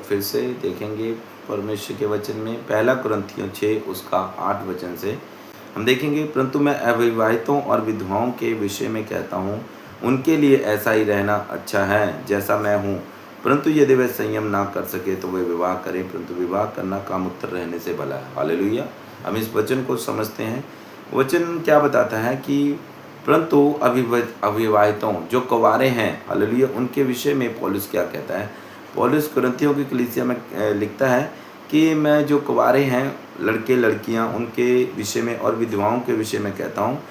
फिर से देखेंगे परमेश्वर के वचन में। पहला कुरिन्थियों 6 उसका 8 वचन से हम देखेंगे, परंतु मैं अविवाहितों और विधवाओं के विषय में कहता हूँ, उनके लिए ऐसा ही रहना अच्छा है जैसा मैं हूँ। परंतु यदि वे संयम ना कर सके तो वे विवाह करें, परंतु विवाह करना काम उत्तर रहने से भला है। हालेलुया। हम इस वचन को समझते हैं। वचन क्या बताता है कि परंतु अविवाहितों जो कुंवारे हैं, हालेलुया, उनके विषय में पौलुस क्या कहता है। पौलुस कुरिन्थियों की कलीसिया में लिखता है कि मैं जो कुंवारे हैं लड़के लड़कियां उनके विषय में और विधवाओं के विषय में कहता हूँ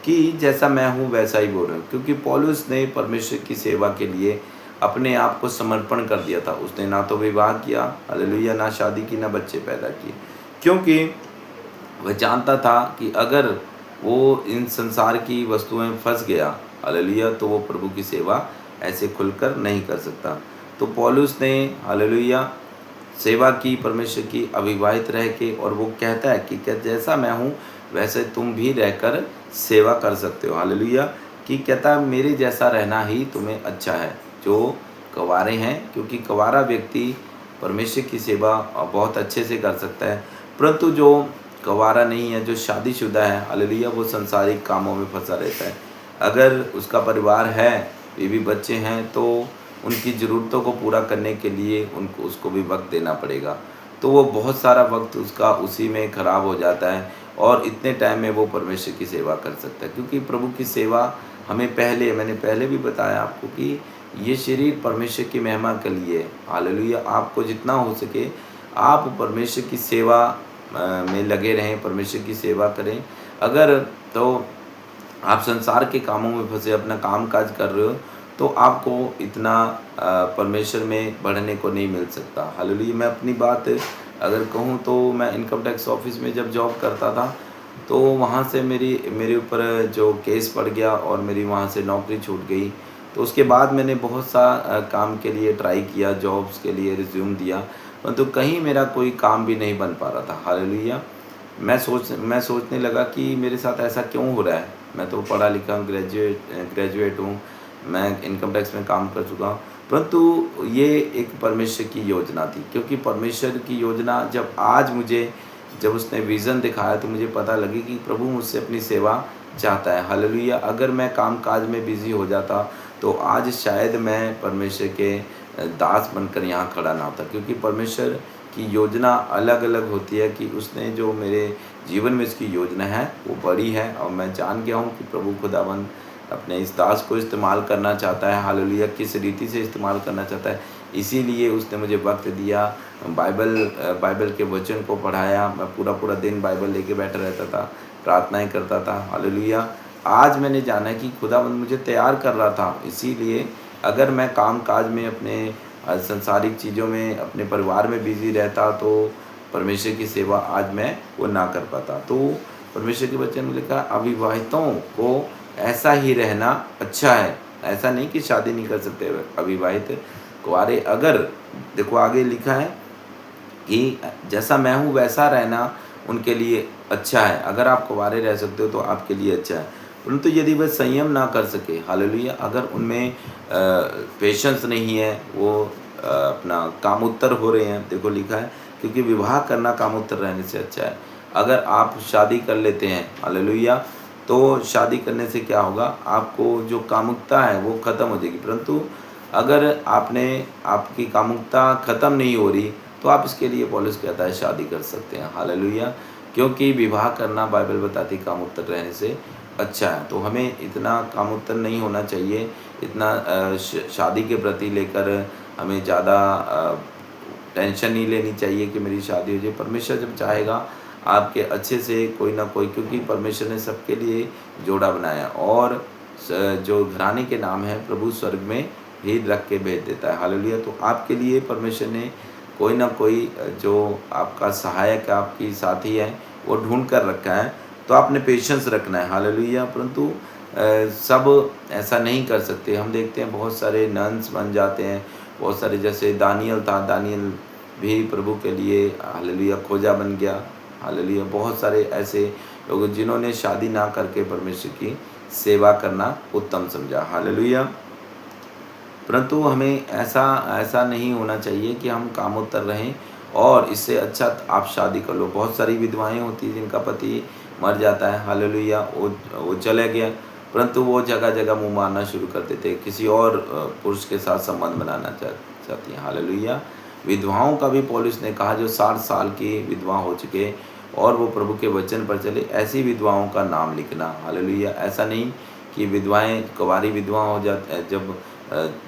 कि जैसा मैं हूँ वैसा ही बोल रहा हूँ, क्योंकि पौलुस ने परमेश्वर की सेवा के लिए अपने आप को समर्पण कर दिया था। उसने ना तो विवाह किया, हालेलुया, ना शादी की, ना बच्चे पैदा किए, क्योंकि वह जानता था कि अगर वो इन संसार की वस्तुएं फंस गया, हालेलुया, तो वो प्रभु की सेवा ऐसे खुलकर नहीं कर सकता। तो पौलुस ने, हालेलुया, सेवा की परमेश्वर की अविवाहित रह के, और वो कहता है कि जैसा मैं हूँ वैसे तुम भी रहकर सेवा कर सकते हो। हालेलुया। कि कहता है मेरे जैसा रहना ही तुम्हें अच्छा है जो कुंवारे हैं, क्योंकि कुंवारा व्यक्ति परमेश्वर की सेवा बहुत अच्छे से कर सकता है। परंतु जो कुंवारा नहीं है, जो शादीशुदा है, हालेलुया, वो संसारिक कामों में फंसा रहता है। अगर उसका परिवार है, बीवी बच्चे हैं, तो उनकी ज़रूरतों को पूरा करने के लिए उसको भी वक्त देना पड़ेगा। तो वो बहुत सारा वक्त उसका उसी में ख़राब हो जाता है, और इतने टाइम में वो परमेश्वर की सेवा कर सकता है। क्योंकि प्रभु की सेवा हमें मैंने पहले भी बताया आपको कि ये शरीर परमेश्वर की महिमा के लिए है। हालेलुया। आपको जितना हो सके आप परमेश्वर की सेवा में लगे रहें, परमेश्वर की सेवा करें। अगर तो आप संसार के कामों में फंसे अपना काम काज कर रहे हो तो आपको इतना परमेश्वर में बढ़ने को नहीं मिल सकता। हालेलुया। मैं अपनी बात अगर कहूँ तो मैं इनकम टैक्स ऑफिस में जब जॉब करता था तो वहाँ से मेरे ऊपर जो केस पड़ गया और मेरी वहाँ से नौकरी छूट गई। तो उसके बाद मैंने बहुत सा काम के लिए ट्राई किया, जॉब्स के लिए रिज्यूम दिया, परंतु कहीं मेरा कोई काम भी नहीं बन पा रहा था। हालेलुया। मैं सोचने लगा कि मेरे साथ ऐसा क्यों हो रहा है। मैं तो पढ़ा लिखा ग्रेजुएट हूँ, मैं इनकम टैक्स में काम कर चुका हूँ, परंतु ये एक परमेश्वर की योजना थी। क्योंकि परमेश्वर की योजना जब उसने विज़न दिखाया तो मुझे पता लगी कि प्रभु मुझसे अपनी सेवा चाहता है। हालेलुया। अगर मैं काम काज में बिज़ी हो जाता तो आज शायद मैं परमेश्वर के दास बनकर यहाँ खड़ा ना होता, क्योंकि परमेश्वर की योजना अलग अलग होती है कि उसने जो मेरे जीवन में इसकी योजना है वो बड़ी है। और मैं जान गया हूँ कि प्रभु खुदावंद अपने इस दास को इस्तेमाल करना चाहता है। हालेलुया। किस रीति से इस्तेमाल करना चाहता है, इसीलिए उसने मुझे वक्त दिया, बाइबल के वचन को पढ़ाया। मैं पूरा दिन बाइबल लेके बैठा रहता था, प्रार्थनाएं करता था। हालेलुया। आज मैंने जाना कि खुदावंद मुझे तैयार कर रहा था, इसीलिए अगर मैं काम काज में अपने संसारिक चीज़ों में अपने परिवार में बिजी रहता तो परमेश्वर की सेवा आज मैं वो ना कर पाता। तो परमेश्वर के वचन में लिखा अविवाहितों को ऐसा ही रहना अच्छा है। ऐसा नहीं कि शादी नहीं कर सकते अविवाहित कुंवारे। अगर देखो आगे लिखा है कि जैसा मैं हूँ वैसा रहना उनके लिए अच्छा है। अगर आप कुंवारे रह सकते हो तो आपके लिए अच्छा है, परंतु यदि वह संयम ना कर सके, हालेलुया, अगर उनमें पेशेंस नहीं है, वो अपना काम उत्तर हो रहे हैं, देखो लिखा है, क्योंकि विवाह करना काम उत्तर रहने से अच्छा है। अगर आप शादी कर लेते हैं, हालेलुया, तो शादी करने से क्या होगा, आपको जो कामुकता है वो ख़त्म हो जाएगी। परंतु अगर आपकी कामुकता ख़त्म नहीं हो रही तो आप इसके लिए पौलुस कहता है शादी कर सकते हैं। हालेलुया। क्योंकि विवाह करना बाइबल बताती काम उत्तर रहने से अच्छा है। तो हमें इतना काम उत्तर नहीं होना चाहिए, इतना शादी के प्रति लेकर हमें ज़्यादा टेंशन नहीं लेनी चाहिए कि मेरी शादी हो जाए। परमेश्वर जब चाहेगा आपके अच्छे से कोई ना कोई, क्योंकि परमेश्वर ने सबके लिए जोड़ा बनाया, और जो घराने के नाम है प्रभु स्वर्ग में ही रख के भेज देता है। हालेलुया। तो आपके लिए परमेश्वर ने कोई ना कोई जो आपका सहायक, आपकी साथी है, वो ढूंढ कर रखा है। तो आपने पेशेंस रखना है। हालेलुया। परंतु सब ऐसा नहीं कर सकते। हम देखते हैं बहुत सारे नन्स बन जाते हैं, बहुत सारे, जैसे दानियल था, दानियल भी प्रभु के लिए, हालेलुया, खोजा बन गया। हालेलुया। बहुत सारे ऐसे लोग जिन्होंने शादी ना करके परमेश्वर की सेवा करना उत्तम समझा। हालेलुया। परंतु हमें ऐसा ऐसा नहीं होना चाहिए कि हम कामोत्तर रहें और इससे अच्छा आप शादी कर लो। बहुत सारी विधवाएँ होती हैं जिनका पति मर जाता है, हालेलुया, वो चले गया, परंतु वो जगह-जगह मुँह मारना शुरू कर देते हैं, किसी और पुरुष के साथ संबंध बनाना चाहती हैं, हालेलुया। विधवाओं का भी पौलुस ने कहा जो 60 साल की विधवा हो चुके और वो प्रभु के वचन पर चले, ऐसी विधवाओं का नाम लिखना, हालेलुया। ऐसा नहीं कि विधवाएँ कुँवारी विधवा हो जब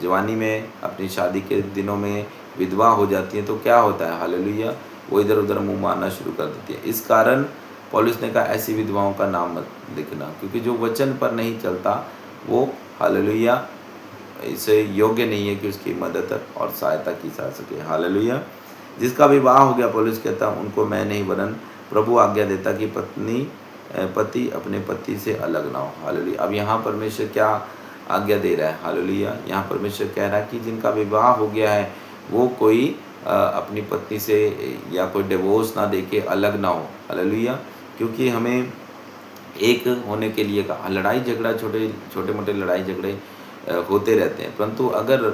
जवानी में अपनी शादी के दिनों में विधवा हो जाती हैं तो क्या होता है, हालेलुया, वो इधर-उधर मुँह मारना शुरू कर देती है। इस कारण पौलुस ने कहा ऐसी विधवाओं का नाम मत लिखना, क्योंकि जो वचन पर नहीं चलता वो, हालेलुया, इसे योग्य नहीं है कि उसकी मदद और सहायता की जा सके, हालेलुया। जिसका विवाह हो गया, पौलुस कहता उनको मैं नहीं वरन प्रभु आज्ञा देता कि पति अपने पति से अलग ना हो, हालेलुया। अब यहाँ परमेश्वर क्या आज्ञा दे रहा है, हालेलुया। यहाँ परमेश्वर कह रहा है कि जिनका विवाह हो गया है वो कोई अपनी पत्नी से या कोई डिवोर्स ना देके अलग ना हो, हालेलुया। क्योंकि हमें एक होने के लिए का लड़ाई झगड़ा, छोटे मोटे लड़ाई झगड़े होते रहते हैं, परंतु अगर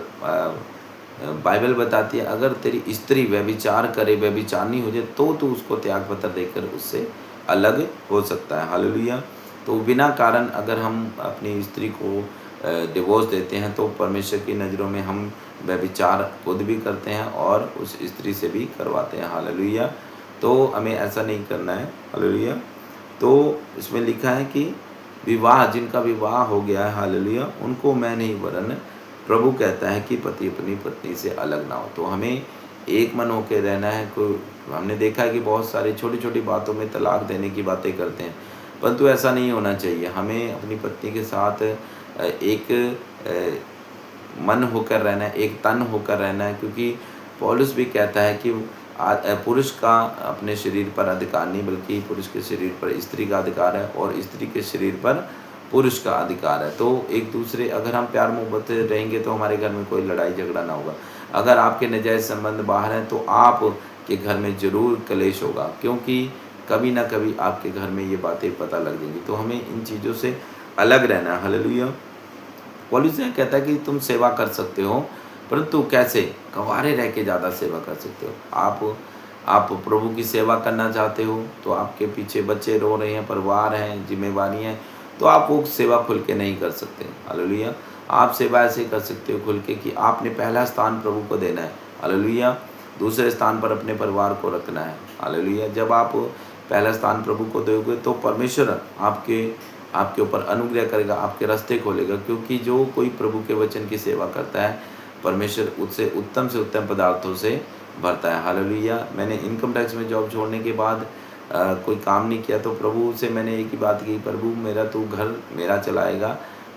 बाइबल बताती है अगर तेरी स्त्री व्यभिचार करे, व्यभिचारनी हो जाए, तो तू उसको त्याग पत्र देकर उससे अलग हो सकता है, हालेलुया। तो बिना कारण अगर हम अपनी स्त्री को डिवोर्स देते हैं तो परमेश्वर की नज़रों में हम व्यभिचार खुद भी करते हैं और उस स्त्री से भी करवाते हैं, हालेलुया। तो हमें ऐसा नहीं करना है, हालेलुया। तो इसमें लिखा है कि विवाह, जिनका विवाह हो गया है, हालेलुया, उनको मैं नहीं वरन प्रभु कहता है कि पति अपनी पत्नी से अलग ना हो। तो हमें एक मन होकर रहना है। कोई, हमने देखा है कि बहुत सारे छोटी छोटी बातों में तलाक देने की बातें करते हैं, परंतु ऐसा नहीं होना चाहिए। हमें अपनी पत्नी के साथ एक मन होकर रहना है, एक तन होकर रहना है, क्योंकि पौलुस भी कहता है कि पुरुष का अपने शरीर पर अधिकार नहीं, बल्कि पुरुष के शरीर पर स्त्री का अधिकार है और स्त्री के शरीर पर पुरुष का अधिकार है। तो एक दूसरे, अगर हम प्यार मोहब्बत रहेंगे तो हमारे घर में कोई लड़ाई झगड़ा ना होगा। अगर आपके नाजायज़ संबंध बाहर हैं तो आपके घर में ज़रूर कलेश होगा, क्योंकि कभी ना कभी आपके घर में ये बातें पता लग जाएंगी। तो हमें इन चीज़ों से अलग रहना है, हालेलुया। पौलुस यह कहता है कि तुम सेवा कर सकते हो, परंतु कैसे? कुँवारे रह के ज़्यादा सेवा कर सकते हो। आप प्रभु की सेवा करना चाहते हो, तो आपके पीछे बच्चे रो रहे हैं, परिवार हैं, जिम्मेवारी हैं, तो आप वो सेवा खुल के नहीं कर सकते, हालेलुया। आप सेवा ऐसे कर सकते हो खुल के कि आपने पहला स्थान प्रभु को देना है, हालेलुया। दूसरे स्थान पर अपने परिवार को रखना है, हालेलुया। जब आप पहला स्थान प्रभु को दोगे तो परमेश्वर आपके ऊपर अनुग्रह करेगा, आपके रास्ते खोलेगा, क्योंकि जो कोई प्रभु के वचन की सेवा करता है, परमेश्वर उससे उत्तम पदार्थों से भरता है, हालेलुया। मैंने इनकम टैक्स में जॉब छोड़ने के बाद कोई काम नहीं किया, तो प्रभु से मैंने एक ही बात की, प्रभु मेरा तू घर मेरा चलाएगा,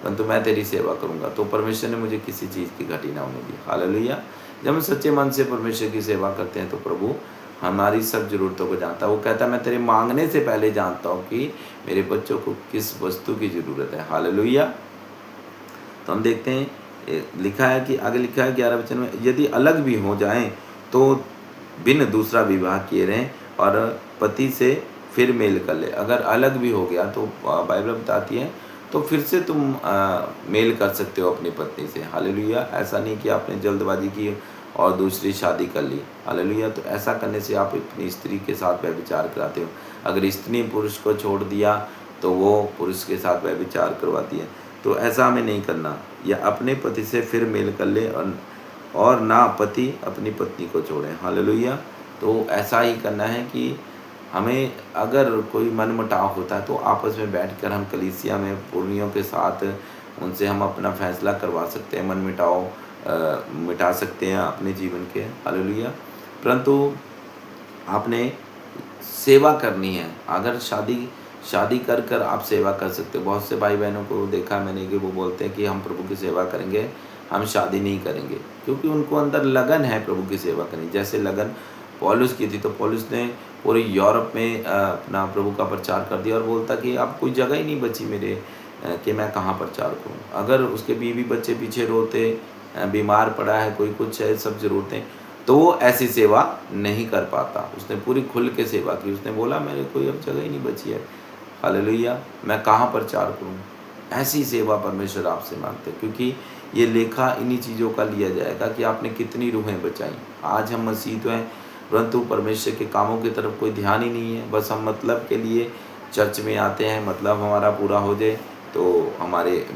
परंतु मैं तेरी सेवा करूँगा। तो परमेश्वर ने मुझे किसी चीज़ की घटी ना होने दी, हालेलुया। जब हम सच्चे मन से परमेश्वर की सेवा करते हैं तो प्रभु हमारी सब ज़रूरतों को जानता है। वो कहता है मैं तेरे मांगने से पहले जानता हूँ कि मेरे बच्चों को किस वस्तु की ज़रूरत है, हालेलुया। तो हम देखते हैं लिखा है कि आगे लिखा है 11 वचन में, यदि अलग भी हो जाएं तो बिन दूसरा विवाह किए रहें और पति से फिर मेल कर ले। अगर अलग भी हो गया तो बाइबल बताती है तो फिर से तुम मेल कर सकते हो अपनी पत्नी से, हालेलुया। ऐसा नहीं कि आपने जल्दबाजी की और दूसरी शादी कर ली, हालेलुया। तो ऐसा करने से आप अपनी स्त्री के साथ व्यभिचार कराते हो। अगर स्त्री पुरुष को छोड़ दिया तो वो पुरुष के साथ व्यभिचार करवाती है, तो ऐसा हमें नहीं करना। या अपने पति से फिर मेल कर ले और ना पति अपनी पत्नी को छोड़े, हालेलुया। तो ऐसा ही करना है कि हमें अगर कोई मनमुटाव होता है तो आपस में बैठकर हम कलीसिया में पुरनियों के साथ उनसे हम अपना फैसला करवा सकते हैं, मनमुटाव मिटा सकते हैं अपने जीवन के, हालेलुया। परंतु आपने सेवा करनी है। अगर शादी कर आप सेवा कर सकते हो। बहुत से भाई बहनों को देखा मैंने कि वो बोलते हैं कि हम प्रभु की सेवा करेंगे, हम शादी नहीं करेंगे, क्योंकि उनको अंदर लगन है प्रभु की सेवा करनी। जैसे लगन पौलुस की थी, तो पौलुस ने पूरे यूरोप में अपना प्रभु का प्रचार कर दिया और बोलता कि अब कोई जगह ही नहीं बची मेरे कि मैं कहाँ प्रचार करूँ। अगर उसके बीवी बच्चे पीछे रोते, बीमार पड़ा है, कोई कुछ है, सब ज़रूरतें, तो वो ऐसी सेवा नहीं कर पाता। उसने पूरी खुल के सेवा की। उसने बोला मेरे कोई अब जगह ही नहीं बची है, हालेलुया, मैं कहाँ प्रचार करूँ। ऐसी सेवा परमेश्वर आपसे मांगते हैं, क्योंकि ये लेखा इन्हीं चीज़ों का लिया जाएगा कि आपने कितनी रूहें बचाई। आज हम मसीह तो हैं, परंतु परमेश्वर के कामों की तरफ कोई ध्यान ही नहीं है। बस हम मतलब के लिए चर्च में आते हैं, मतलब हमारा पूरा हो जाए, तो हमारे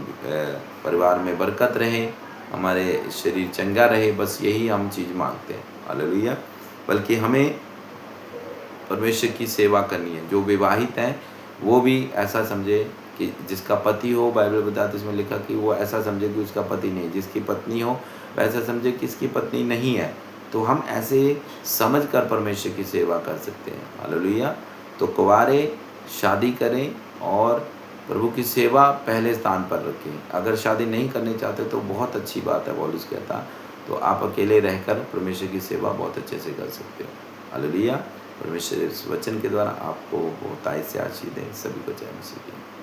परिवार में बरकत रहे, हमारे शरीर चंगा रहे, बस यही हम चीज़ मांगते हैं। हालेलुया। बल्कि हमें परमेश्वर की सेवा करनी है। जो विवाहित हैं वो भी ऐसा समझे कि जिसका पति हो, बाइबल बताते है इसमें लिखा कि वो ऐसा समझे कि उसका पति नहीं, जिसकी पत्नी हो वैसा समझे कि इसकी पत्नी नहीं है। तो हम ऐसे समझ कर परमेश्वर की सेवा कर सकते हैं। हालेलुया। तो कुंवारे शादी करें और प्रभु की सेवा पहले स्थान पर रखें। अगर शादी नहीं करनी चाहते तो बहुत अच्छी बात है, पौलुस कहता, तो आप अकेले रहकर परमेश्वर की सेवा बहुत अच्छे से कर सकते हो। हालेलुया। परमेश्वर इस वचन के द्वारा आपको बहुतायत से आशीष दें। सभी को जय मसीह की।